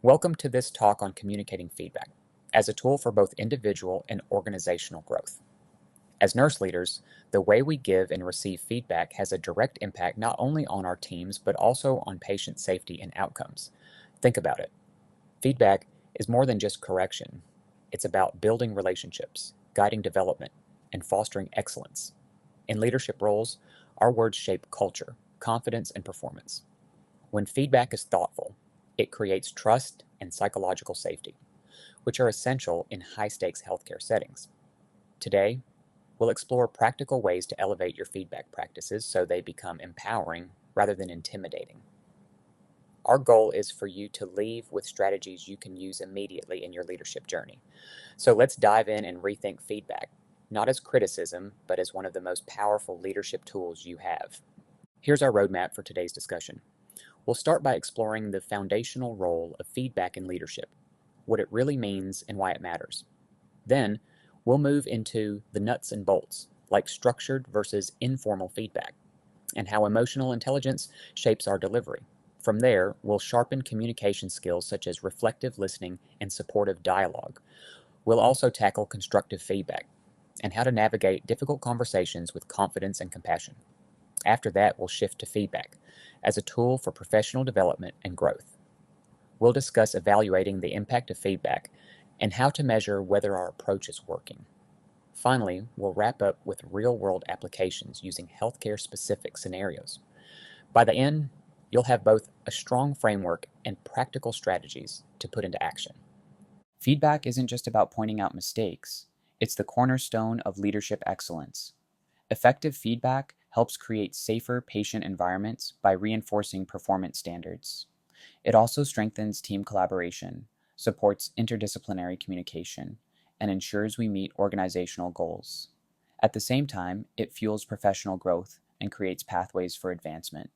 Welcome to this talk on communicating feedback as a tool for both individual and organizational growth. As nurse leaders, the way we give and receive feedback has a direct impact not only on our teams but also on patient safety and outcomes. Think about it. Feedback is more than just correction. It's about building relationships, guiding development, and fostering excellence. In leadership roles, our words shape culture, confidence, and performance. When feedback is thoughtful, it creates trust and psychological safety, which are essential in high stakes healthcare settings. Today, we'll explore practical ways to elevate your feedback practices so they become empowering rather than intimidating. Our goal is for you to leave with strategies you can use immediately in your leadership journey. So let's dive in and rethink feedback, not as criticism, but as one of the most powerful leadership tools you have. Here's our roadmap for today's discussion. We'll start by exploring the foundational role of feedback in leadership, what it really means and why it matters. Then, we'll move into the nuts and bolts, like structured versus informal feedback, and how emotional intelligence shapes our delivery. From there, we'll sharpen communication skills such as reflective listening and supportive dialogue. We'll also tackle constructive feedback and how to navigate difficult conversations with confidence and compassion. After that, we'll shift to feedback as a tool for professional development and growth. We'll discuss evaluating the impact of feedback and how to measure whether our approach is working. Finally, we'll wrap up with real-world applications using healthcare-specific scenarios. By the end, you'll have both a strong framework and practical strategies to put into action. Feedback isn't just about pointing out mistakes, it's the cornerstone of leadership excellence. Effective feedback helps create safer patient environments by reinforcing performance standards. It also strengthens team collaboration, supports interdisciplinary communication, and ensures we meet organizational goals. At the same time, it fuels professional growth and creates pathways for advancement.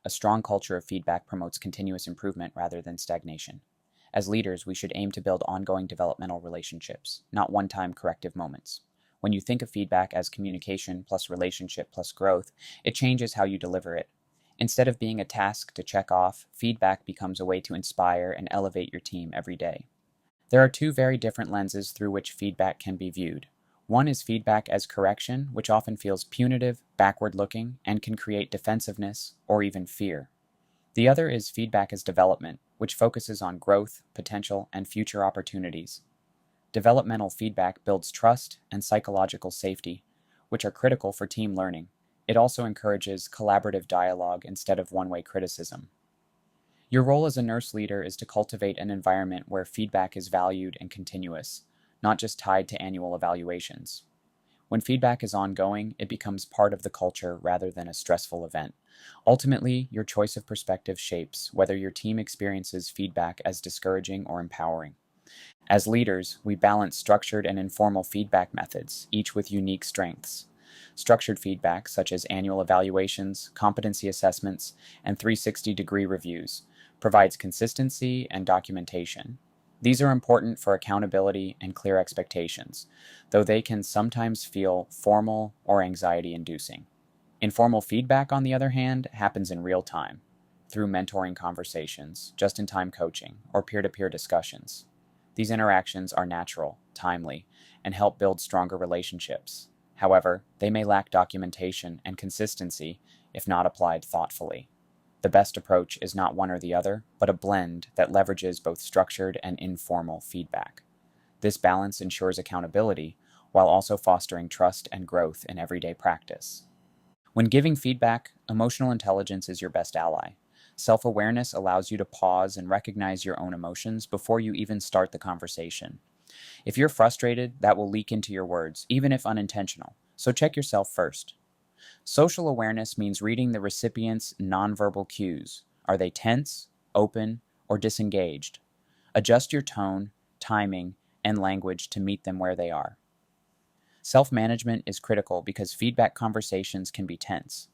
A strong culture of feedback promotes continuous improvement rather than stagnation. As leaders, we should aim to build ongoing developmental relationships, not one-time corrective moments. When you think of feedback as communication plus relationship plus growth, it changes how you deliver it. Instead of being a task to check off, feedback becomes a way to inspire and elevate your team every day. There are two very different lenses through which feedback can be viewed. One is feedback as correction, which often feels punitive, backward-looking, and can create defensiveness or even fear. The other is feedback as development, which focuses on growth, potential, and future opportunities. Developmental feedback builds trust and psychological safety, which are critical for team learning. It also encourages collaborative dialogue instead of one-way criticism. Your role as a nurse leader is to cultivate an environment where feedback is valued and continuous, not just tied to annual evaluations. When feedback is ongoing, it becomes part of the culture rather than a stressful event. Ultimately, your choice of perspective shapes whether your team experiences feedback as discouraging or empowering. As leaders, we balance structured and informal feedback methods, each with unique strengths. Structured feedback, such as annual evaluations, competency assessments, and 360-degree reviews, provides consistency and documentation. These are important for accountability and clear expectations, though they can sometimes feel formal or anxiety-inducing. Informal feedback, on the other hand, happens in real time, through mentoring conversations, just-in-time coaching, or peer-to-peer discussions. These interactions are natural, timely, and help build stronger relationships. However, they may lack documentation and consistency if not applied thoughtfully. The best approach is not one or the other, but a blend that leverages both structured and informal feedback. This balance ensures accountability while also fostering trust and growth in everyday practice. When giving feedback, emotional intelligence is your best ally. Self-awareness allows you to pause and recognize your own emotions before you even start the conversation. If you're frustrated, that will leak into your words, even if unintentional, so check yourself first. Social awareness means reading the recipient's nonverbal cues. Are they tense, open, or disengaged? Adjust your tone, timing, and language to meet them where they are. Self-management is critical because feedback conversations can be tense.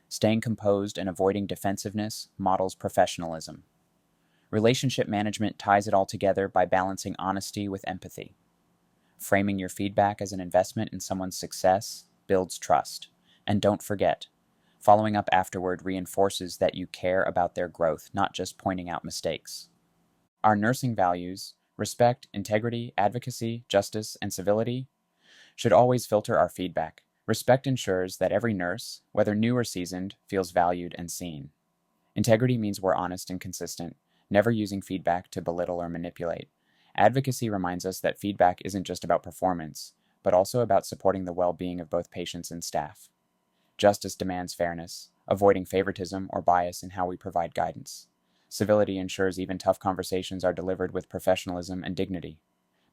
Staying composed and avoiding defensiveness models professionalism. Relationship management ties it all together by balancing honesty with empathy. Framing your feedback as an investment in someone's success builds trust. And don't forget, following up afterward reinforces that you care about their growth, not just pointing out mistakes. Our nursing values, respect, integrity, advocacy, justice, and civility, should always filter our feedback. Respect ensures that every nurse, whether new or seasoned, feels valued and seen. Integrity means we're honest and consistent, never using feedback to belittle or manipulate. Advocacy reminds us that feedback isn't just about performance, but also about supporting the well-being of both patients and staff. Justice demands fairness, avoiding favoritism or bias in how we provide guidance. Civility ensures even tough conversations are delivered with professionalism and dignity.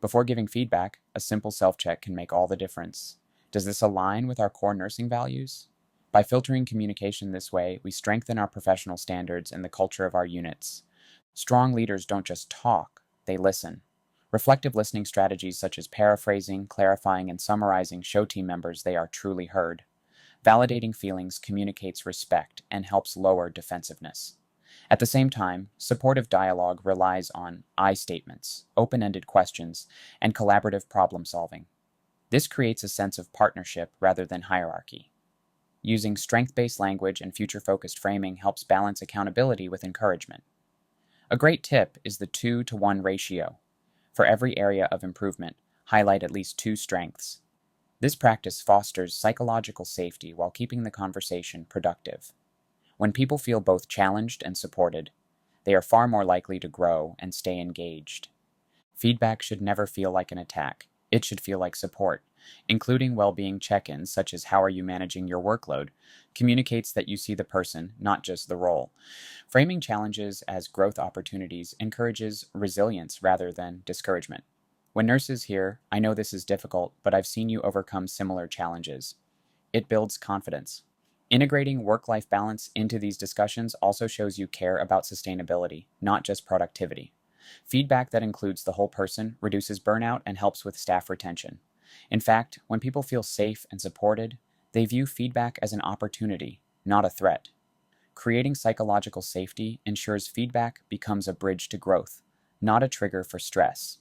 Before giving feedback, a simple self-check can make all the difference. Does this align with our core nursing values? By filtering communication this way, we strengthen our professional standards and the culture of our units. Strong leaders don't just talk, they listen. Reflective listening strategies such as paraphrasing, clarifying, and summarizing show team members they are truly heard. Validating feelings communicates respect and helps lower defensiveness. At the same time, supportive dialogue relies on I statements, open-ended questions, and collaborative problem solving. This creates a sense of partnership rather than hierarchy. Using strength-based language and future-focused framing helps balance accountability with encouragement. A great tip is the 2-to-1 ratio. For every area of improvement, highlight at least 2 strengths. This practice fosters psychological safety while keeping the conversation productive. When people feel both challenged and supported, they are far more likely to grow and stay engaged. Feedback should never feel like an attack. It should feel like support. Including well-being check-ins, such as how are you managing your workload, communicates that you see the person, not just the role. Framing challenges as growth opportunities encourages resilience rather than discouragement. When nurses hear, I know this is difficult, but I've seen you overcome similar challenges, it builds confidence. Integrating work-life balance into these discussions also shows you care about sustainability, not just productivity. Feedback that includes the whole person reduces burnout and helps with staff retention. In fact, when people feel safe and supported, they view feedback as an opportunity, not a threat. Creating psychological safety ensures feedback becomes a bridge to growth, not a trigger for stress.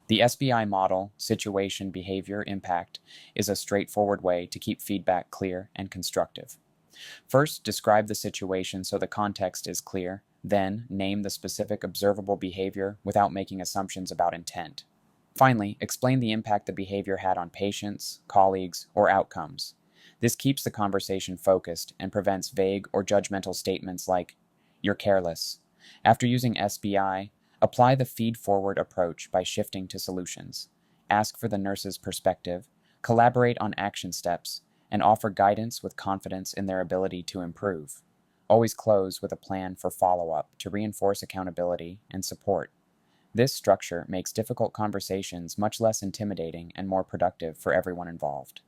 The SBI model, situation, behavior, impact, is a straightforward way to keep feedback clear and constructive. First, describe the situation so the context is clear, then name the specific observable behavior without making assumptions about intent. Finally, explain the impact the behavior had on patients, colleagues, or outcomes. This keeps the conversation focused and prevents vague or judgmental statements like, "You're careless." After using SBI, apply the feed-forward approach by shifting to solutions. Ask for the nurse's perspective, collaborate on action steps, and offer guidance with confidence in their ability to improve. Always close with a plan for follow-up to reinforce accountability and support. This structure makes difficult conversations much less intimidating and more productive for everyone involved.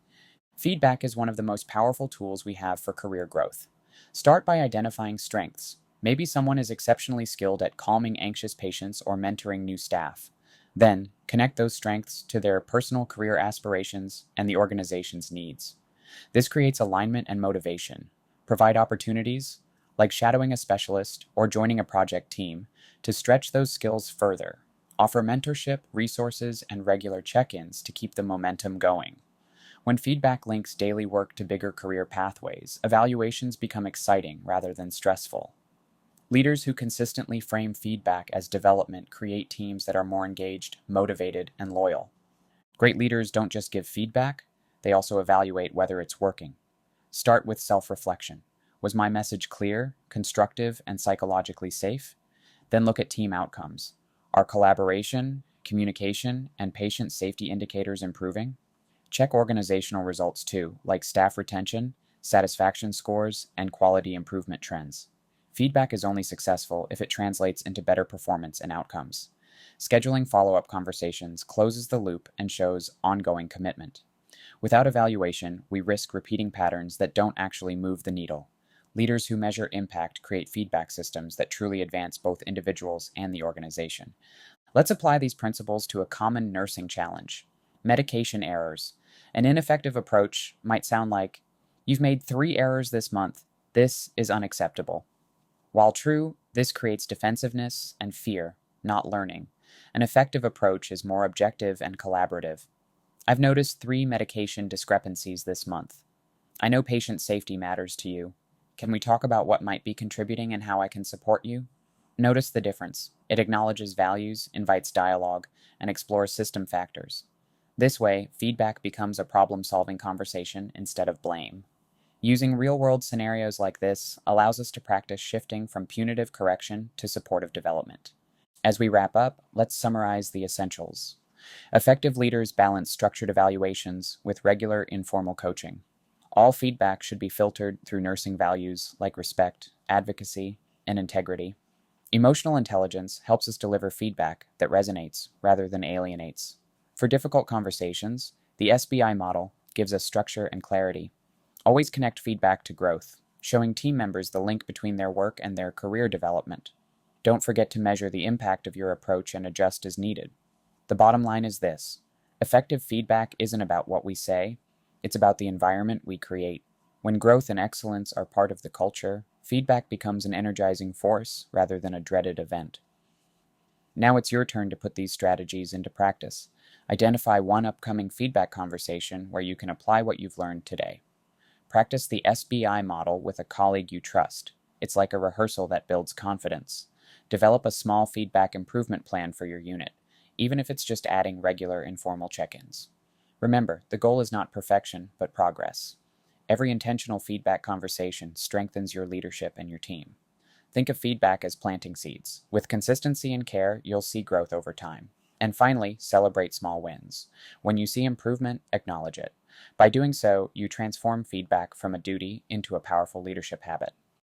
Feedback is one of the most powerful tools we have for career growth. Start by identifying strengths. Maybe someone is exceptionally skilled at calming anxious patients or mentoring new staff. Then, connect those strengths to their personal career aspirations and the organization's needs. This creates alignment and motivation. Provide opportunities, like shadowing a specialist or joining a project team, to stretch those skills further. Offer mentorship, resources, and regular check-ins to keep the momentum going. When feedback links daily work to bigger career pathways, evaluations become exciting rather than stressful. Leaders who consistently frame feedback as development create teams that are more engaged, motivated, and loyal. Great leaders don't just give feedback, they also evaluate whether it's working. Start with self-reflection. Was my message clear, constructive, and psychologically safe? Then look at team outcomes. Are collaboration, communication, and patient safety indicators improving? Check organizational results too, like staff retention, satisfaction scores, and quality improvement trends. Feedback is only successful if it translates into better performance and outcomes. Scheduling follow-up conversations closes the loop and shows ongoing commitment. Without evaluation, we risk repeating patterns that don't actually move the needle. Leaders who measure impact create feedback systems that truly advance both individuals and the organization. Let's apply these principles to a common nursing challenge: medication errors. An ineffective approach might sound like, "You've made 3 errors this month. This is unacceptable." While true, this creates defensiveness and fear, not learning. An effective approach is more objective and collaborative. I've noticed 3 medication discrepancies this month. I know patient safety matters to you. Can we talk about what might be contributing and how I can support you? Notice the difference. It acknowledges values, invites dialogue, and explores system factors. This way, feedback becomes a problem-solving conversation instead of blame. Using real-world scenarios like this allows us to practice shifting from punitive correction to supportive development. As we wrap up, let's summarize the essentials. Effective leaders balance structured evaluations with regular informal coaching. All feedback should be filtered through nursing values like respect, advocacy, and integrity. Emotional intelligence helps us deliver feedback that resonates rather than alienates. For difficult conversations, the SBI model gives us structure and clarity. Always connect feedback to growth, showing team members the link between their work and their career development. Don't forget to measure the impact of your approach and adjust as needed. The bottom line is this: effective feedback isn't about what we say, it's about the environment we create. When growth and excellence are part of the culture, feedback becomes an energizing force rather than a dreaded event. Now it's your turn to put these strategies into practice. Identify one upcoming feedback conversation where you can apply what you've learned today. Practice the SBI model with a colleague you trust. It's like a rehearsal that builds confidence. Develop a small feedback improvement plan for your unit, even if it's just adding regular informal check-ins. Remember, the goal is not perfection, but progress. Every intentional feedback conversation strengthens your leadership and your team. Think of feedback as planting seeds. With consistency and care, you'll see growth over time. And finally, celebrate small wins. When you see improvement, acknowledge it. By doing so, you transform feedback from a duty into a powerful leadership habit.